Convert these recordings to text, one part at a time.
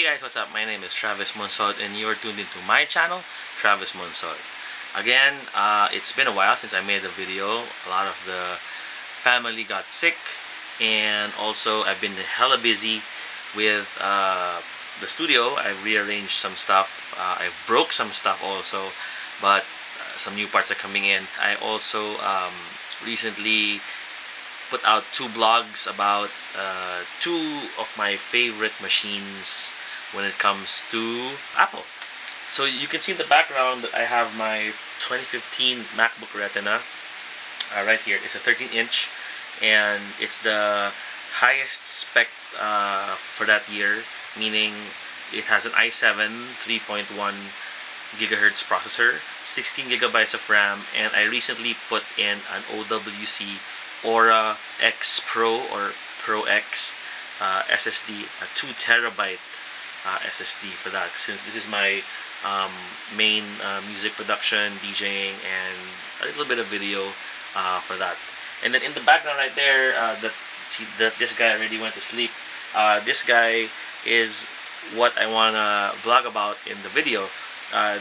Hey guys, what's up? My name is Travis Monsod and you are tuned into my channel, Travis Monsod. Again, it's been a while since I made a video. A lot of the family got sick and also I've been hella busy with the studio. I've rearranged some stuff. I broke some stuff also, but some new parts are coming in. I also recently put out 2 blogs about 2 of my favorite machines when it comes to Apple. So you can see in the background that I have my 2015 MacBook Retina right here. It's a 13-inch and it's the highest spec for that year, meaning it has an i7 3.1 gigahertz processor, 16 gigabytes of RAM, and I recently put in an OWC Aura X Pro or Pro X SSD, a 2 terabyte SSD for that, since this is my main music production, DJing, and a little bit of video for that. And then in the background right there, that this guy already went to sleep. This guy is what I wanna vlog about in the video.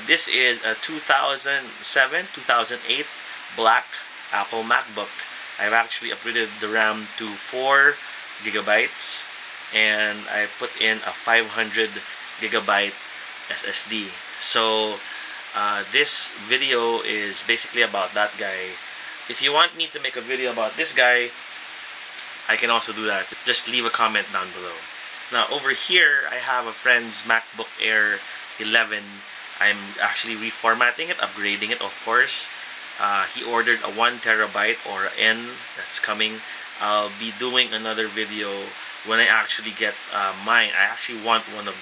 This is a 2007-2008 black Apple MacBook. I've actually upgraded the RAM to 4 gigabytes and I put in a 500 gigabyte SSD. So this video is basically about that guy. If you want me to make a video about this guy, I can also do that. Just leave a comment down below. Now over here I have a friend's MacBook Air 11. I'm actually reformatting it, upgrading it, of course. He ordered a 1 terabyte or N that's coming. I'll be doing another video when I actually get mine. I actually want one of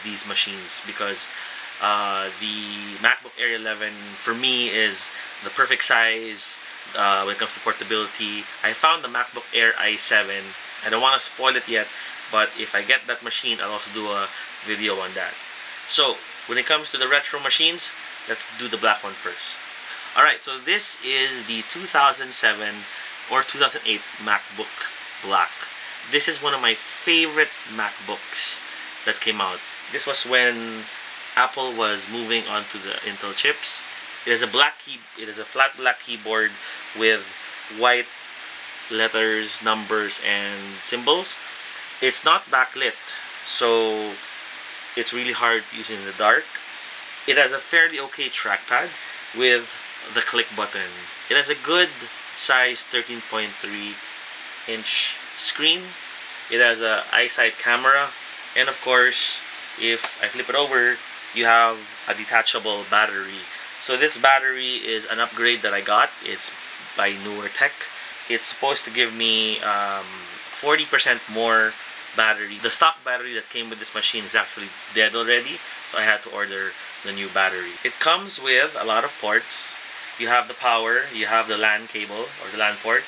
these machines because the MacBook Air 11 for me is the perfect size when it comes to portability. I found the MacBook Air i7. I don't want to spoil it yet, but if I get that machine, I'll also do a video on that. So when it comes to the retro machines, let's do the black one first. Alright, so this is the 2007 or 2008 MacBook Black. This is one of my favorite MacBooks that came out. This was when Apple was moving on to the Intel chips. It is a flat black keyboard with white letters, numbers, and symbols. It's not backlit, so it's really hard to use in the dark. It has a fairly okay trackpad with the click button. It has a good size 13.3 inch screen. It has a iSight camera, and of course, if I flip it over, you have a detachable battery. So this battery is an upgrade that I got. It's by Newer Tech. It's supposed to give me 40% more battery. The stock battery that came with this machine is actually dead already, so I had to order the new battery. It comes with a lot of ports. You have the power, you have the LAN cable or the LAN port.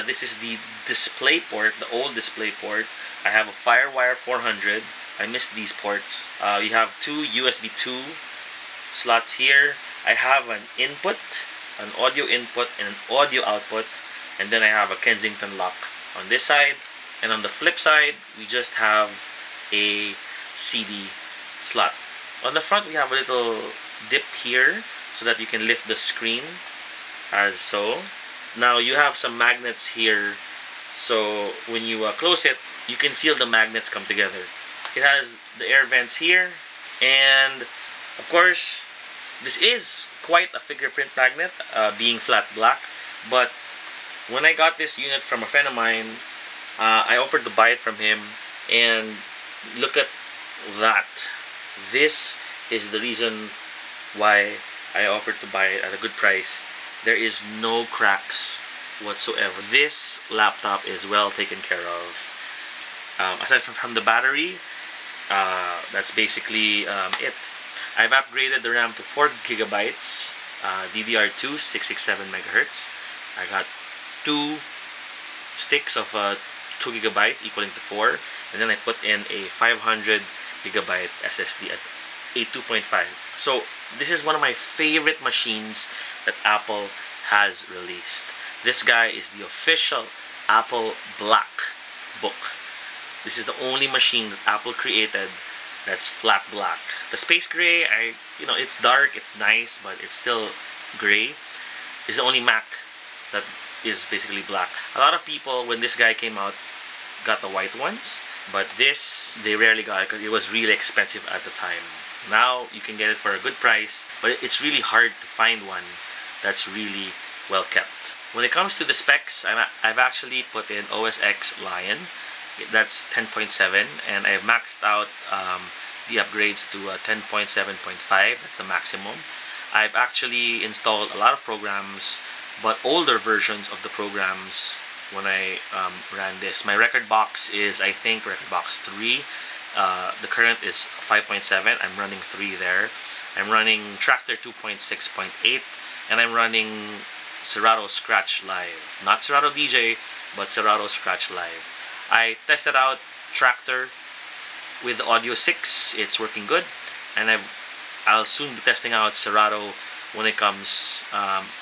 This is the display port, the old display port. I have a Firewire 400. I missed these ports. You have 2 USB 2 slots here. I have an input, an audio input, and an audio output. And then I have a Kensington lock on this side. And on the flip side, we just have a CD slot. On the front, we have a little dip here so that you can lift the screen as so. Now you have some magnets here, so when you close it, you can feel the magnets come together. It has the air vents here, and of course this is quite a fingerprint magnet, being flat black. But when I got this unit from a friend of mine, I offered to buy it from him, and look at that. This is the reason why I offered to buy it at a good price. There is no cracks whatsoever. This laptop is well taken care of. Aside from the battery, that's basically it. I've upgraded the RAM to 4 gigabytes, DDR2 667 megahertz. I got 2 sticks of 2 gigabytes equaling to 4, and then I put in a 500 gigabyte SSD at a 2.5. So this is one of my favorite machines that Apple has released. This guy is the official Apple Black book. This is the only machine that Apple created That's flat black. The space gray, it's dark, it's nice, but it's still gray. It's the only Mac that is basically black. A lot of people, when this guy came out, got the white ones, but this they rarely got it because it was really expensive at the time. Now you can get it for a good price, but it's really hard to find one that's really well kept. When it comes to the specs, I've actually put in OS X Lion. That's 10.7, and I've maxed out the upgrades to 10.7.5. That's the maximum. I've actually installed a lot of programs, but older versions of the programs when I ran this. My record box is, I think, record box 3. The current is 5.7. I'm running 3 there. I'm running Tractor 2.6.8, and I'm running Serato Scratch Live. Not Serato DJ, but Serato Scratch Live. I tested out Tractor with the Audio 6. It's working good, and I'll soon be testing out Serato when it comes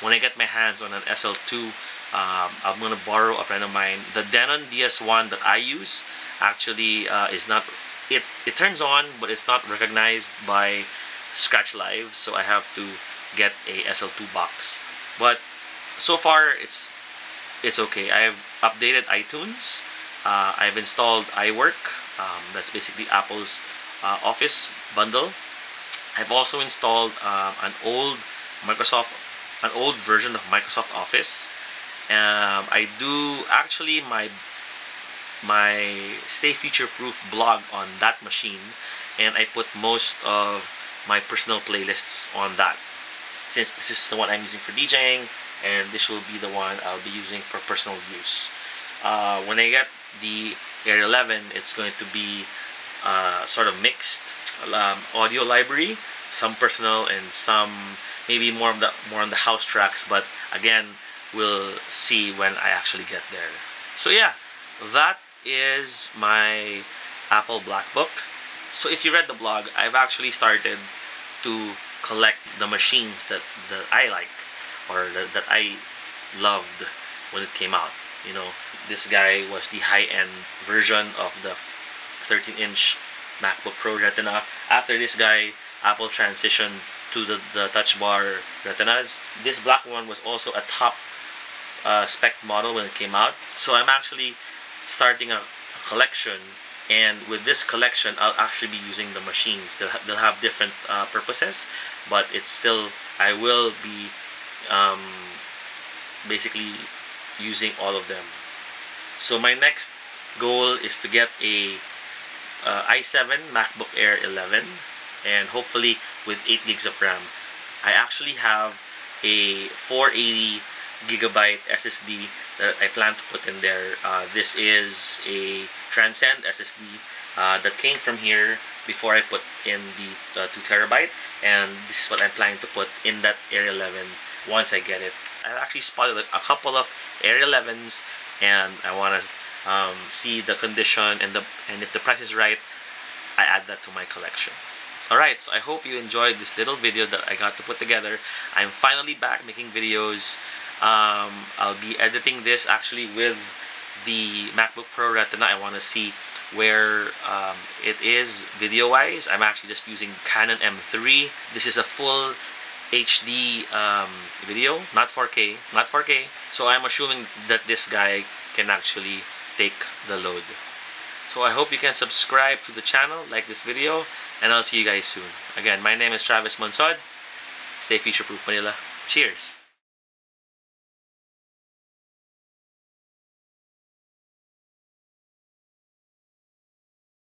when I get my hands on an SL2. I'm gonna borrow a friend of mine. The Denon DS1 that I use actually is not. It turns on, but it's not recognized by Scratch Live, so I have to get a SL2 box. But so far it's okay. I've updated iTunes. I've installed iWork. That's basically Apple's Office bundle. I've also installed an old version of Microsoft Office. I do actually my Stay Future Proof blog on that machine, and I put most of my personal playlists on that, since this is the one I'm using for DJing, and this will be the one I'll be using for personal use. When I get the Air 11, it's going to be sort of mixed audio library, some personal and some maybe more on the house tracks, but again, we'll see when I actually get there. So yeah, that is my Apple MacBook. So if you read the blog, I've actually started to collect the machines that I like, or that I loved when it came out. This guy was the high-end version of the 13-inch MacBook Pro Retina. After this guy, Apple transitioned to the touch bar Retinas. This black one was also a top spec model when it came out. So I'm actually starting a collection, and with this collection, I'll actually be using the machines. They'll have different purposes, but I will be basically using all of them. So my next goal is to get a i7 MacBook Air 11, and hopefully with 8 gigs of RAM. I actually have a 480 gigabyte SSD that I plan to put in there. This is a Transcend SSD that came from here before I put in the 2 terabyte, and this is what I'm planning to put in that Air 11 once I get it. I've actually spotted a couple of Air 11s, and I want to see the condition, and if the price is right, I add that to my collection. Alright, so I hope you enjoyed this little video that I got to put together. I'm finally back making videos. I'll be editing this actually with the MacBook Pro Retina. I want to see where it is video-wise. I'm actually just using Canon M3. This is a full HD video, not 4K. So I'm assuming that this guy can actually take the load. So I hope you can subscribe to the channel, like this video, and I'll see you guys soon. Again, my name is Travis Monsod. Stay future-proof, Manila. Cheers!